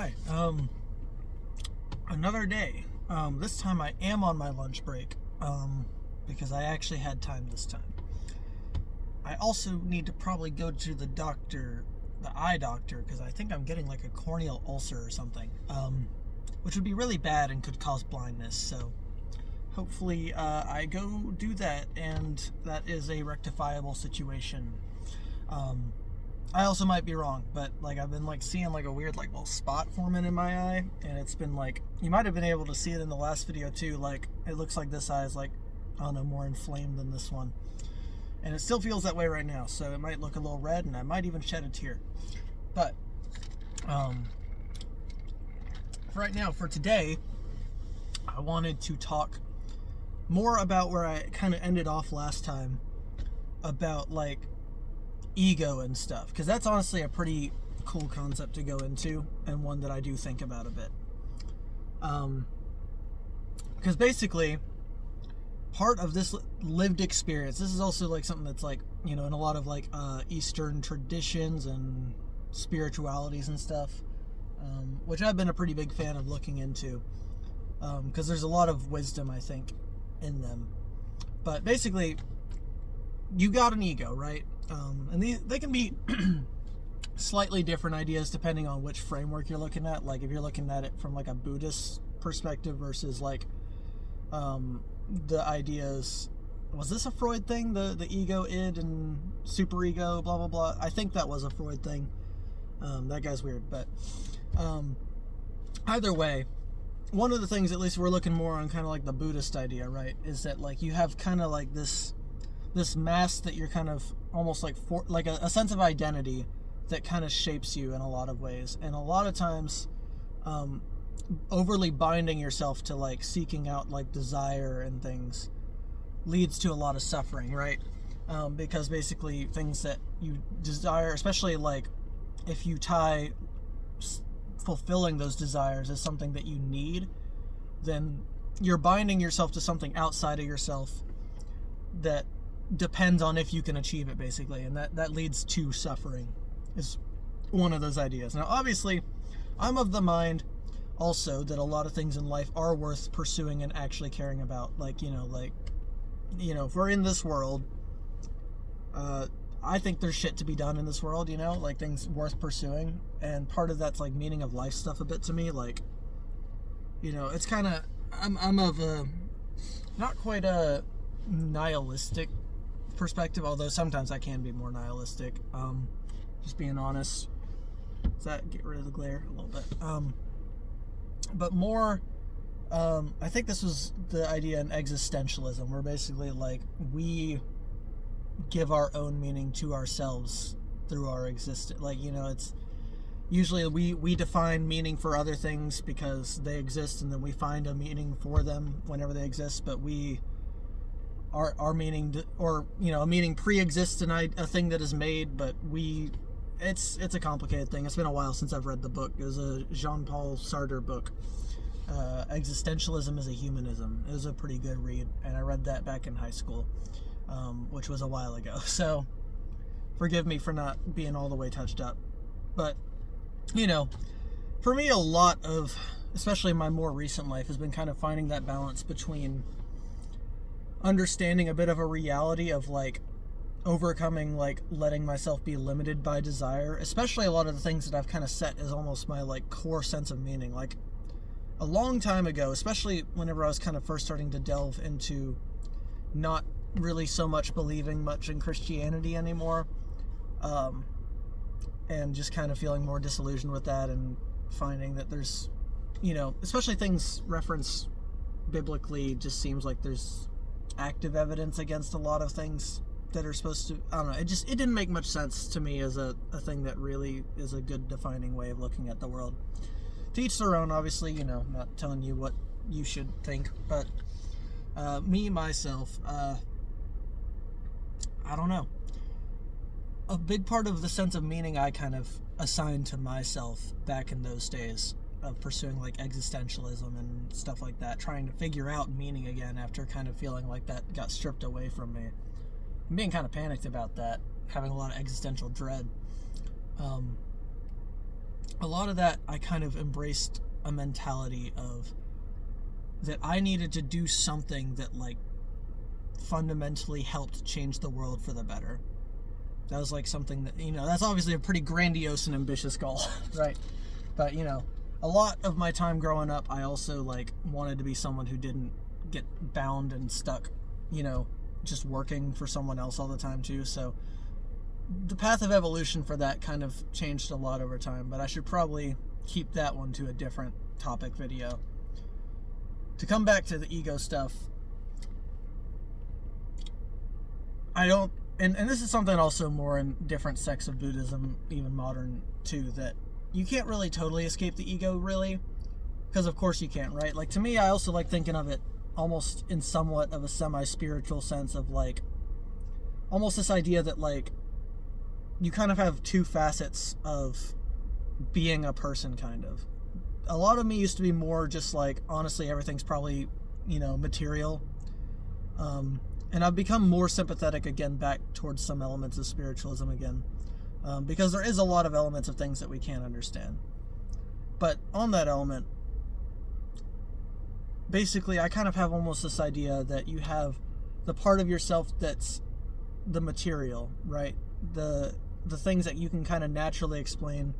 right. Another day. This time I am on my lunch break. Because I actually had time this time. I also need to probably go to the doctor, the eye doctor, because I think I'm getting like a corneal ulcer or something. Which would be really bad and could cause blindness. So hopefully I go do that, and that is a rectifiable situation. I also might be wrong, but like I've been like seeing like a weird like little spot forming in my eye, and it's been like, you might have been able to see it in the last video too, like it looks like this eye is like, I don't know, more inflamed than this one, and it still feels that way right now, so it might look a little red and I might even shed a tear. But right now, for today, I wanted to talk more about where I kind of ended off last time, about like ego and stuff, because that's honestly a pretty cool concept to go into, and one that I do think about a bit. Because basically, part of this lived experience, this is also like something that's like, you know, in a lot of like Eastern traditions and spiritualities and stuff, which I've been a pretty big fan of looking into, because there's a lot of wisdom, I think, in them. But basically, you got an ego, right? And they can be slightly different ideas depending on which framework you're looking at. Like if you're looking at it from like a Buddhist perspective versus like the ideas, was this a Freud thing? The ego, id, and superego, blah blah blah. I think that was a Freud thing. That guy's weird, but either way, one of the things, at least we're looking more on kind of like the Buddhist idea, right, is that like you have kind of like this mask that you're kind of almost like like a sense of identity that kind of shapes you in a lot of ways, and a lot of times overly binding yourself to like seeking out like desire and things leads to a lot of suffering, right? Because basically things that you desire, especially like if you tie fulfilling those desires as something that you need, then you're binding yourself to something outside of yourself that depends on if you can achieve it, basically, and that leads to suffering, is one of those ideas. Now obviously I'm of the mind also that a lot of things in life are worth pursuing and actually caring about, like if we're in this world, I think there's shit to be done in this world, like things worth pursuing, and part of that's like meaning of life stuff a bit to me, like, it's kind of, I'm of a not quite a nihilistic perspective, although sometimes I can be more nihilistic, just being honest. Does that get rid of the glare a little bit? But more, I think this was the idea in existentialism, where basically like we give our own meaning to ourselves through our existence. Like, it's usually we define meaning for other things because they exist, and then we find a meaning for them whenever they exist, but our meaning, or a meaning pre-exists in a thing that is made, but it's a complicated thing. It's been a while since I've read the book. It was a Jean-Paul Sartre book, Existentialism is a Humanism. It was a pretty good read, and I read that back in high school, which was a while ago, so forgive me for not being all the way touched up. But for me, a lot of, especially my more recent life, has been kind of finding that balance between understanding a bit of a reality of like overcoming like letting myself be limited by desire, especially a lot of the things that I've kind of set as almost my like core sense of meaning. Like a long time ago, especially whenever I was kind of first starting to delve into not really so much believing much in Christianity anymore, and just kind of feeling more disillusioned with that, and finding that there's, especially things referenced biblically, just seems like there's active evidence against a lot of things that are supposed to, I don't know, it didn't make much sense to me as a thing that really is a good defining way of looking at the world. To each their own, obviously, I'm not telling you what you should think, but myself, I don't know. A big part of the sense of meaning I kind of assigned to myself back in those days of pursuing like existentialism and stuff like that, trying to figure out meaning again after kind of feeling like that got stripped away from me. I'm being kind of panicked about that, having a lot of existential dread. a lot of that, I kind of embraced a mentality of that I needed to do something that like fundamentally helped change the world for the better. That was like something that, that's obviously a pretty grandiose and ambitious goal, right? But, a lot of my time growing up, I also like wanted to be someone who didn't get bound and stuck, just working for someone else all the time too. So the path of evolution for that kind of changed a lot over time, but I should probably keep that one to a different topic video. To come back to the ego stuff, I don't, and this is something also more in different sects of Buddhism, even modern too, that you can't really totally escape the ego, really, because of course you can't, right? Like, to me, I also like thinking of it almost in somewhat of a semi-spiritual sense of like, almost this idea that like, you kind of have two facets of being a person, kind of. A lot of me used to be more just like, honestly, everything's probably, material. And I've become more sympathetic again back towards some elements of spiritualism again. Because there is a lot of elements of things that we can't understand. But on that element, basically, I kind of have almost this idea that you have the part of yourself that's the material, right? The things that you can kind of naturally explain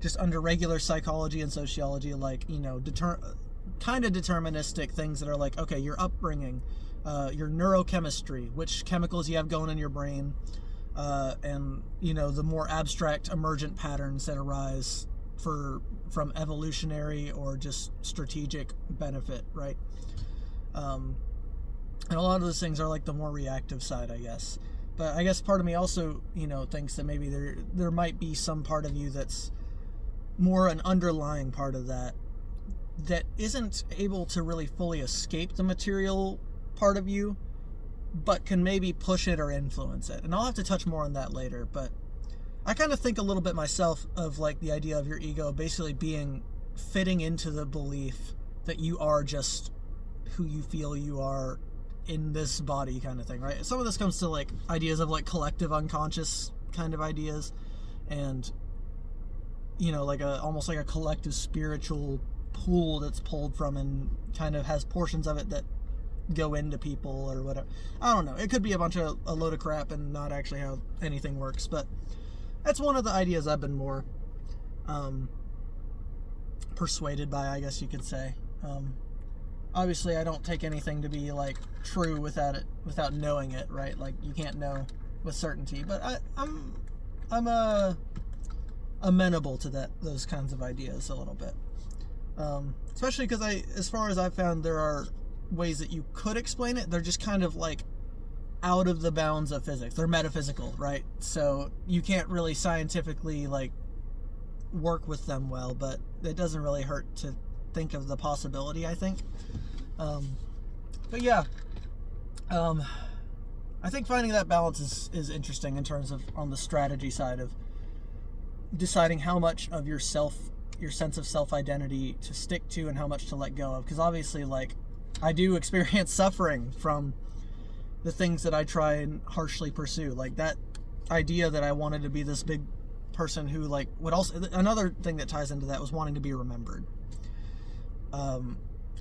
just under regular psychology and sociology, like, kind of deterministic things that are like, okay, your upbringing, your neurochemistry, which chemicals you have going in your brain, and, the more abstract emergent patterns that arise from evolutionary or just strategic benefit, right? And a lot of those things are like the more reactive side, I guess. But I guess part of me also, thinks that maybe there might be some part of you that's more an underlying part of that isn't able to really fully escape the material part of you, but can maybe push it or influence it. And I'll have to touch more on that later, but I kind of think a little bit myself of like the idea of your ego basically fitting into the belief that you are just who you feel you are in this body, kind of thing, right? Some of this comes to like ideas of like collective unconscious kind of ideas, and like almost like a collective spiritual pool that's pulled from and kind of has portions of it that go into people or whatever. I don't know. It could be a load of crap and not actually how anything works, but that's one of the ideas I've been more persuaded by, I guess you could say. Obviously, I don't take anything to be like true without knowing it, right? Like, you can't know with certainty, but I'm amenable to those kinds of ideas a little bit, especially because as far as I've found, there are ways that you could explain it. They're just kind of like out of the bounds of physics. They're metaphysical, right? So you can't really scientifically like work with them well, but it doesn't really hurt to think of the possibility, I think. But yeah, I think finding that balance is interesting in terms of on the strategy side of deciding how much of your sense of self-identity to stick to and how much to let go of. Because obviously, like, I do experience suffering from the things that I try and harshly pursue. Like, that idea that I wanted to be this big person who, like, another thing that ties into that was wanting to be remembered.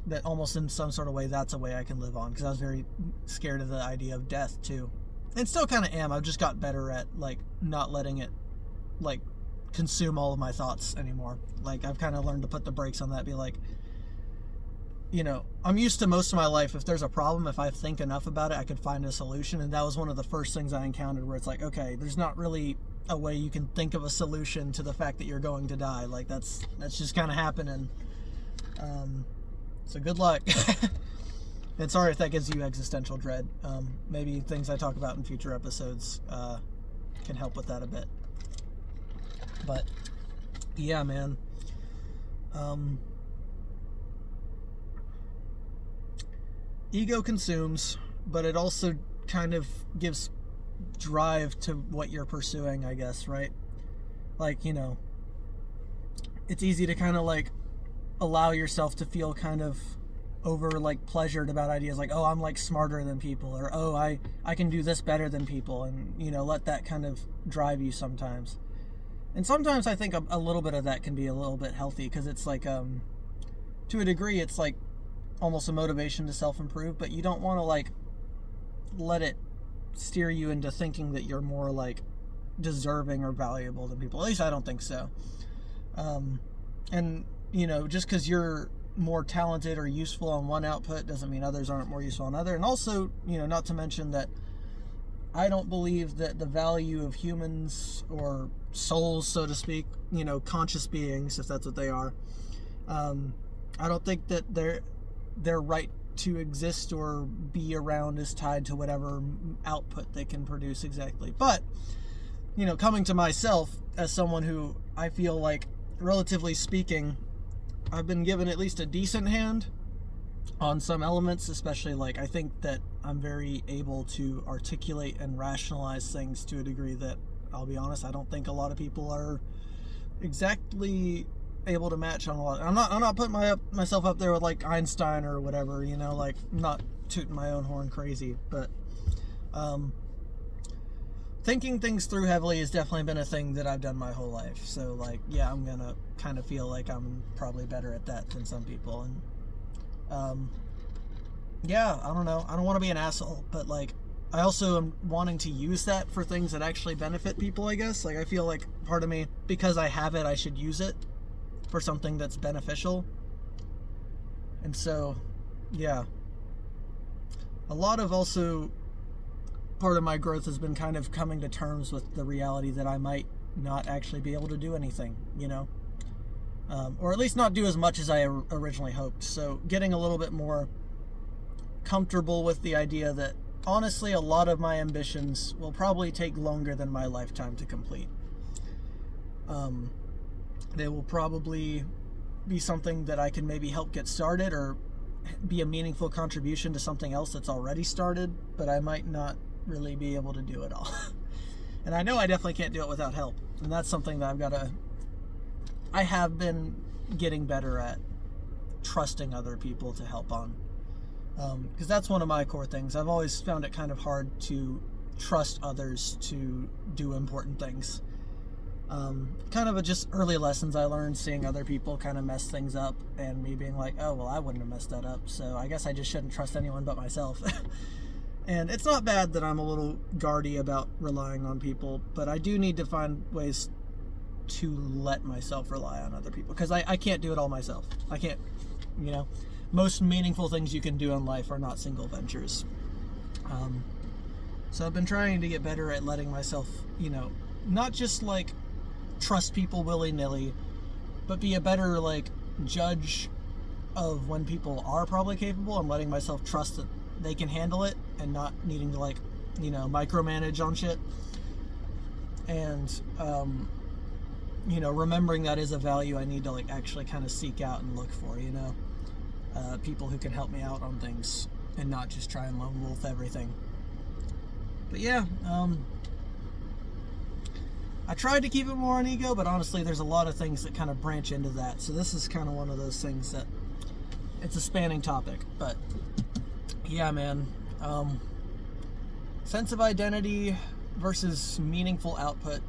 That almost in some sort of way, that's a way I can live on, because I was very scared of the idea of death too, and still kind of am. I've just got better at like not letting it like consume all of my thoughts anymore. Like, I've kind of learned to put the brakes on that, be like, I'm used to most of my life, if there's a problem, if I think enough about it, I could find a solution. And that was one of the first things I encountered where it's like, okay, there's not really a way you can think of a solution to the fact that you're going to die. Like, that's just kind of happening. So good luck. And sorry if that gives you existential dread. Maybe things I talk about in future episodes can help with that a bit. But yeah, man. Ego consumes, but it also kind of gives drive to what you're pursuing, I guess, right? Like, it's easy to kind of like allow yourself to feel kind of over like pleasured about ideas like, oh, I'm like smarter than people, or oh, I can do this better than people, and let that kind of drive you sometimes. And sometimes I think a little bit of that can be a little bit healthy, because it's like, to a degree, it's like almost a motivation to self-improve, but you don't want to like let it steer you into thinking that you're more like deserving or valuable than people. At least I don't think so. And you know, just because you're more talented or useful on one output doesn't mean others aren't more useful on other. And also, you know, not to mention that I don't believe that the value of humans or souls, so to speak, you know, conscious beings, if that's what they are, I don't think that their right to exist or be around is tied to whatever output they can produce exactly. But, you know, coming to myself as someone who I feel like, relatively speaking, I've been given at least a decent hand on some elements, especially like I think that I'm very able to articulate and rationalize things to a degree that, I'll be honest, I don't think a lot of people are exactly able to match on a lot. I'm not putting myself up there with like Einstein or whatever, you know, like I'm not tooting my own horn crazy, but thinking things through heavily has definitely been a thing that I've done my whole life. So like, yeah, I'm gonna kind of feel like I'm probably better at that than some people. And yeah, I don't know, I don't want to be an asshole, but like I also am wanting to use that for things that actually benefit people, I guess. Like I feel like part of me, because I have it, I should use it for something that's beneficial. And so, yeah, a lot of also part of my growth has been kind of coming to terms with the reality that I might not actually be able to do anything, you know, or at least not do as much as I originally hoped. So getting a little bit more comfortable with the idea that honestly a lot of my ambitions will probably take longer than my lifetime to complete. They will probably be something that I can maybe help get started or be a meaningful contribution to something else that's already started, but I might not really be able to do it all. And I know I definitely can't do it without help. And that's something that I have been getting better at, trusting other people to help on. Because that's one of my core things. I've always found it kind of hard to trust others to do important things. Kind of just early lessons I learned, seeing other people kind of mess things up and me being like, oh, well, I wouldn't have messed that up, so I guess I just shouldn't trust anyone but myself. And it's not bad that I'm a little guardy about relying on people, but I do need to find ways to let myself rely on other people, because I can't do it all myself. I can't, you know, most meaningful things you can do in life are not single ventures. So I've been trying to get better at letting myself, you know, not just like trust people willy-nilly, but be a better like judge of when people are probably capable, and letting myself trust that they can handle it and not needing to like, you know, micromanage on shit. And you know, remembering that is a value I need to like actually kind of seek out and look for, you know, people who can help me out on things and not just try and lone wolf everything. But yeah, I tried to keep it more on ego, but honestly there's a lot of things that kind of branch into that, so this is kind of one of those things that it's a spanning topic. But yeah, man, sense of identity versus meaningful output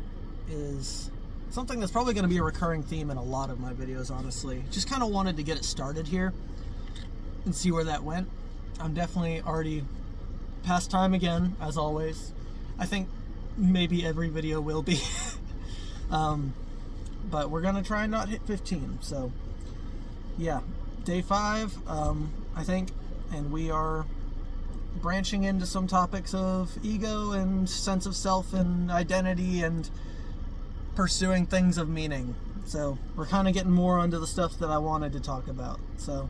is something that's probably going to be a recurring theme in a lot of my videos, honestly. Just kind of wanted to get it started here and see where that went. I'm definitely already past time again, as always. I think maybe every video will be. But we're going to try and not hit 15. So, yeah. Day 5, I think. And we are branching into some topics of ego and sense of self and identity and pursuing things of meaning. So we're kind of getting more onto the stuff that I wanted to talk about. So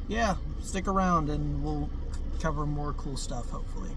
yeah, stick around and we'll cover more cool stuff, hopefully.